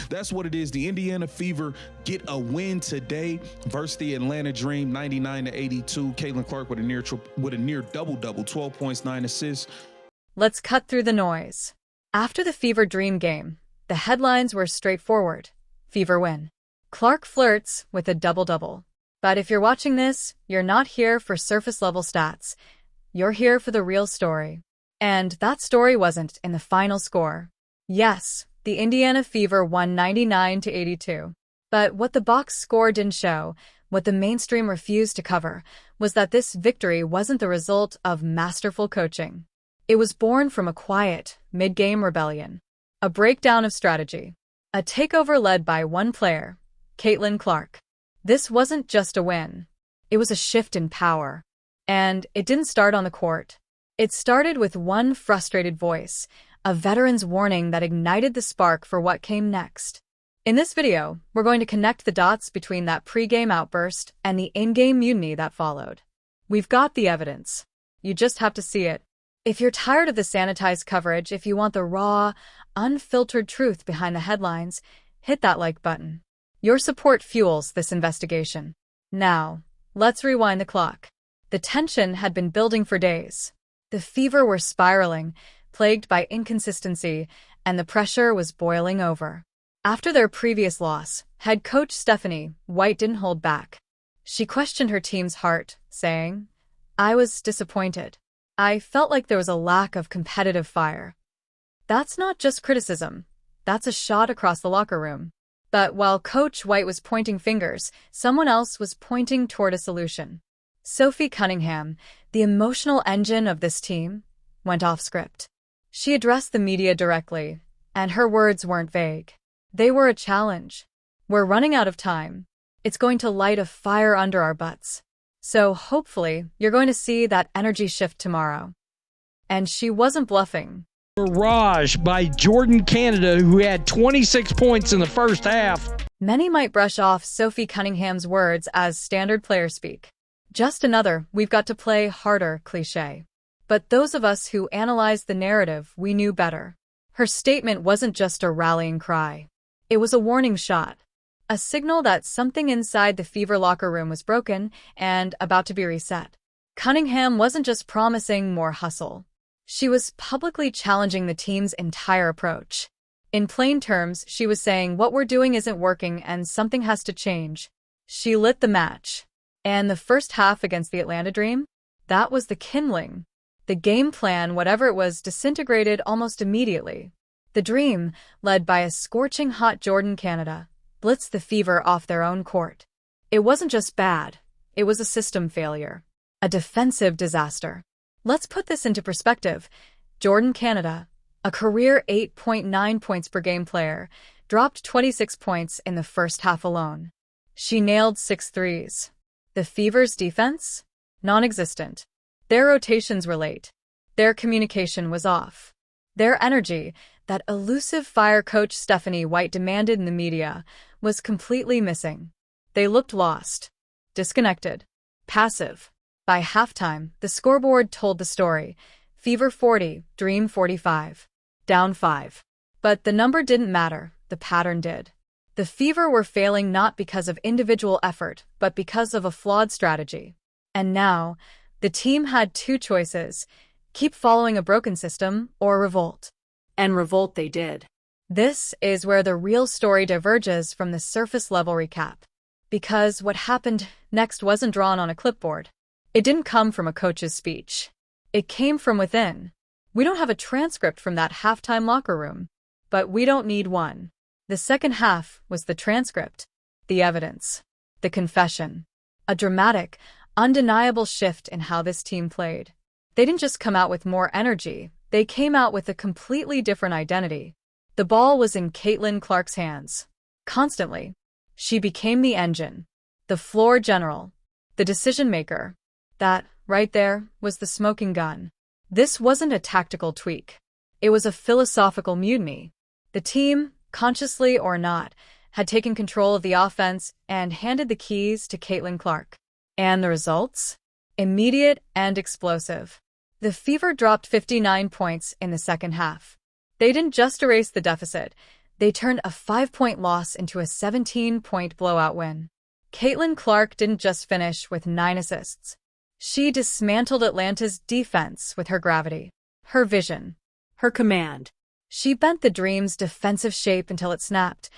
that's what it is. The Indiana Fever get a win today versus the Atlanta Dream, 99-82. Caitlin Clark with a near double-double, 12 points, 9 assists. Let's cut through the noise. After the Fever Dream game, the headlines were straightforward. Fever win. Clark flirts with a double-double. But if you're watching this, you're not here for surface-level stats. You're here for the real story. And that story wasn't in the final score. Yes, the Indiana Fever won 99-82. But what the box score didn't show, what the mainstream refused to cover, was that this victory wasn't the result of masterful coaching. It was born from a quiet, mid-game rebellion. A breakdown of strategy. A takeover led by one player, Caitlin Clark. This wasn't just a win. It was a shift in power. And it didn't start on the court. It started with one frustrated voice, a veteran's warning that ignited the spark for what came next. In this video, we're going to connect the dots between that pre-game outburst and the in-game mutiny that followed. We've got the evidence. You just have to see it. If you're tired of the sanitized coverage, if you want the raw, unfiltered truth behind the headlines, hit that like button. Your support fuels this investigation. Now, let's rewind the clock. The tension had been building for days. The Fever were spiraling, plagued by inconsistency, and the pressure was boiling over. After their previous loss, head coach Stephanie White didn't hold back. She questioned her team's heart, saying, "I was disappointed. I felt like there was a lack of competitive fire." That's not just criticism. That's a shot across the locker room. But while Coach White was pointing fingers, someone else was pointing toward a solution. Sophie Cunningham, the emotional engine of this team, went off script. She addressed the media directly, and her words weren't vague. They were a challenge. "We're running out of time. It's going to light a fire under our butts. So hopefully, you're going to see that energy shift tomorrow." And she wasn't bluffing. Barrage by Jordan Canada, who had 26 points in the first half. Many might brush off Sophie Cunningham's words as standard player speak. Just another "we've got to play harder" cliche. But those of us who analyzed the narrative, we knew better. Her statement wasn't just a rallying cry. It was a warning shot. A signal that something inside the Fever locker room was broken and about to be reset. Cunningham wasn't just promising more hustle. She was publicly challenging the team's entire approach. In plain terms, she was saying what we're doing isn't working and something has to change. She lit the match. And the first half against the Atlanta Dream? That was the kindling. The game plan, whatever it was, disintegrated almost immediately. The Dream, led by a scorching hot Jordan Canada, blitzed the Fever off their own court. It wasn't just bad. It was a system failure. A defensive disaster. Let's put this into perspective. Jordan Canada, a career 8.9 points per game player, dropped 26 points in the first half alone. She nailed 6 threes. The Fever's defense? Non-existent. Their rotations were late. Their communication was off. Their energy, that elusive fire coach Stephanie White demanded in the media, was completely missing. They looked lost, disconnected, passive. By halftime, the scoreboard told the story. Fever 40, Dream 45. Down 5. But the number didn't matter, the pattern did. The Fever were failing not because of individual effort, but because of a flawed strategy. And now, the team had two choices: keep following a broken system or revolt. And revolt they did. This is where the real story diverges from the surface-level recap. Because what happened next wasn't drawn on a clipboard. It didn't come from a coach's speech. It came from within. We don't have a transcript from that halftime locker room, but we don't need one. The second half was the transcript, the evidence, the confession. A dramatic, undeniable shift in how this team played. They didn't just come out with more energy, they came out with a completely different identity. The ball was in Caitlin Clark's hands. Constantly. She became the engine, the floor general, the decision maker. That, right there, was the smoking gun. This wasn't a tactical tweak. It was a philosophical mutiny. The team, consciously or not, had taken control of the offense and handed the keys to Caitlin Clark. And the results? Immediate and explosive. The Fever dropped 59 points in the second half. They didn't just erase the deficit, They turned a 5-point loss into a 17-point blowout win. Caitlin Clark didn't just finish with 9 assists. She dismantled Atlanta's defense with her gravity, her vision, her command. She bent the Dream's defensive shape until it snapped,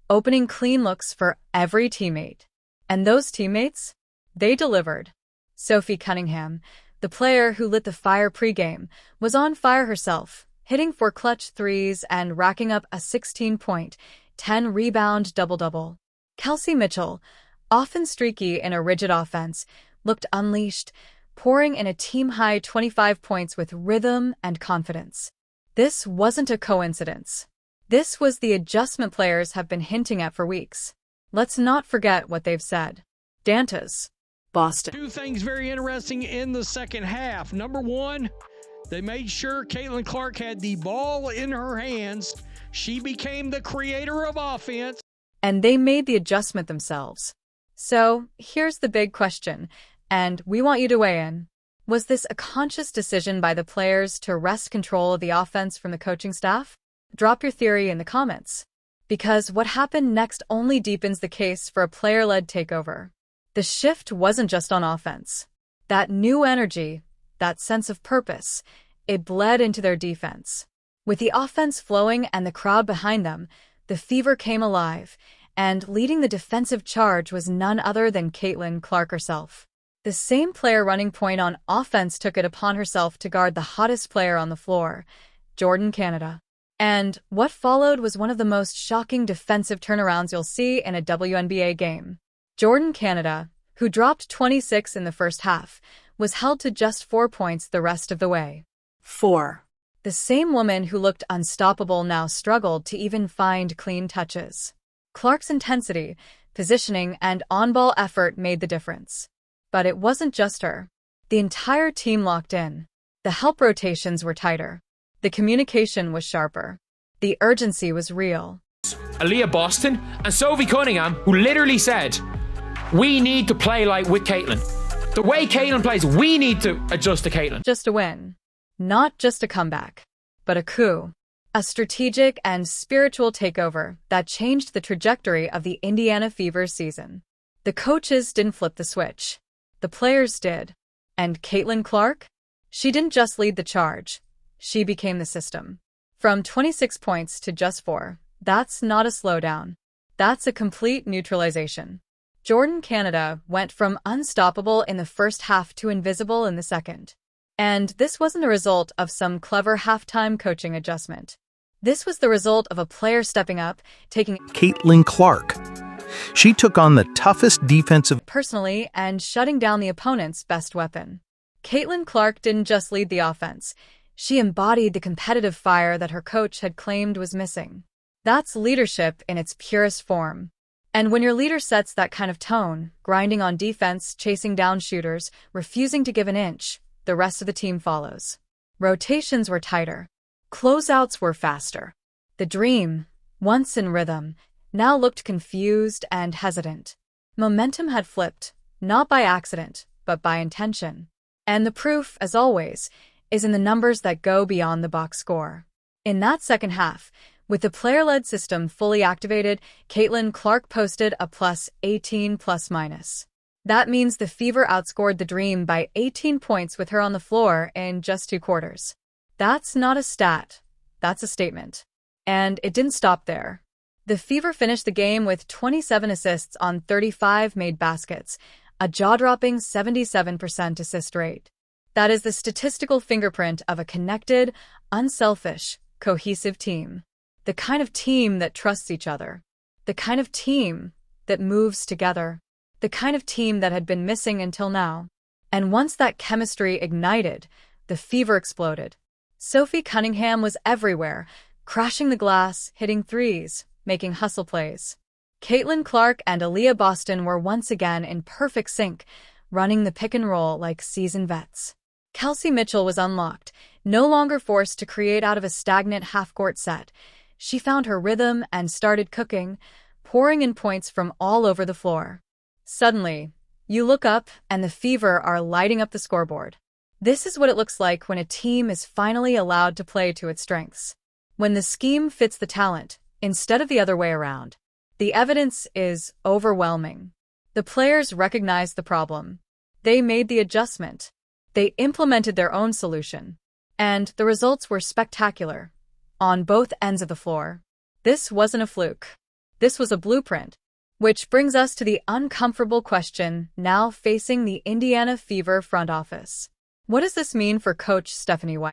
opening clean looks for every teammate. And those teammates? They delivered. Sophie Cunningham, the player who lit the fire pregame, was on fire herself, hitting 4 clutch threes and racking up a 16-point, 10-rebound double-double. Kelsey Mitchell, often streaky in a rigid offense, looked unleashed, pouring in a team-high 25 points with rhythm and confidence. This wasn't a coincidence. This was the adjustment players have been hinting at for weeks. Let's not forget what they've said. Dantas, Boston. Two things very interesting in the second half. Number one, they made sure Caitlin Clark had the ball in her hands. She became the creator of offense. And they made the adjustment themselves. So, here's the big question, and we want you to weigh in. Was this a conscious decision by the players to wrest control of the offense from the coaching staff? Drop your theory in the comments. Because what happened next only deepens the case for a player-led takeover. The shift wasn't just on offense. That new energy, that sense of purpose, it bled into their defense. With the offense flowing and the crowd behind them, the Fever came alive, and leading the defensive charge was none other than Caitlin Clark herself. The same player running point on offense took it upon herself to guard the hottest player on the floor, Jordan Canada. And what followed was one of the most shocking defensive turnarounds you'll see in a WNBA game. Jordan Canada, who dropped 26 in the first half, was held to just 4 points the rest of the way. 4. The same woman who looked unstoppable now struggled to even find clean touches. Clark's intensity, positioning, and on-ball effort made the difference. But it wasn't just her. The entire team locked in. The help rotations were tighter. The communication was sharper. The urgency was real. Aaliyah Boston and Sophie Cunningham, who literally said, we need to play like with Caitlin. The way Caitlin plays, we need to adjust to Caitlin. Just a win. Not just a comeback, but a coup. A strategic and spiritual takeover that changed the trajectory of the Indiana Fever's season. The coaches didn't flip the switch. The players did. And Caitlin Clark? She didn't just lead the charge. She became the system. From 26 points to just 4, that's not a slowdown. That's a complete neutralization. Jordan Canada went from unstoppable in the first half to invisible in the second. And this wasn't a result of some clever halftime coaching adjustment. This was the result of a player stepping up, taking Caitlin Clark. She took on the toughest defensive personally and shutting down the opponent's best weapon. Caitlin Clark didn't just lead the offense. She embodied the competitive fire that her coach had claimed was missing. That's leadership in its purest form. And when your leader sets that kind of tone, grinding on defense, chasing down shooters, refusing to give an inch, the rest of the team follows. Rotations were tighter. Closeouts were faster. The Dream, once in rhythm, now looked confused and hesitant. Momentum had flipped, not by accident, but by intention. And the proof, as always, is in the numbers that go beyond the box score. In that second half, with the player-led system fully activated, Caitlin Clark posted a plus 18 plus-minus. That means the Fever outscored the Dream by 18 points with her on the floor in just 2 quarters. That's not a stat. That's a statement. And it didn't stop there. The Fever finished the game with 27 assists on 35 made baskets, a jaw-dropping 77% assist rate. That is the statistical fingerprint of a connected, unselfish, cohesive team. The kind of team that trusts each other. The kind of team that moves together. The kind of team that had been missing until now. And once that chemistry ignited, the Fever exploded. Sophie Cunningham was everywhere, crashing the glass, hitting threes, making hustle plays. Caitlin Clark and Aaliyah Boston were once again in perfect sync, running the pick and roll like seasoned vets. Kelsey Mitchell was unlocked, no longer forced to create out of a stagnant half-court set. She found her rhythm and started cooking, pouring in points from all over the floor. Suddenly, you look up and the Fever are lighting up the scoreboard. This is what it looks like when a team is finally allowed to play to its strengths. When the scheme fits the talent, instead of the other way around. The evidence is overwhelming. The players recognized the problem. They made the adjustment. They implemented their own solution. And the results were spectacular. On both ends of the floor. This wasn't a fluke. This was a blueprint. Which brings us to the uncomfortable question now facing the Indiana Fever front office. What does this mean for Coach Stephanie White?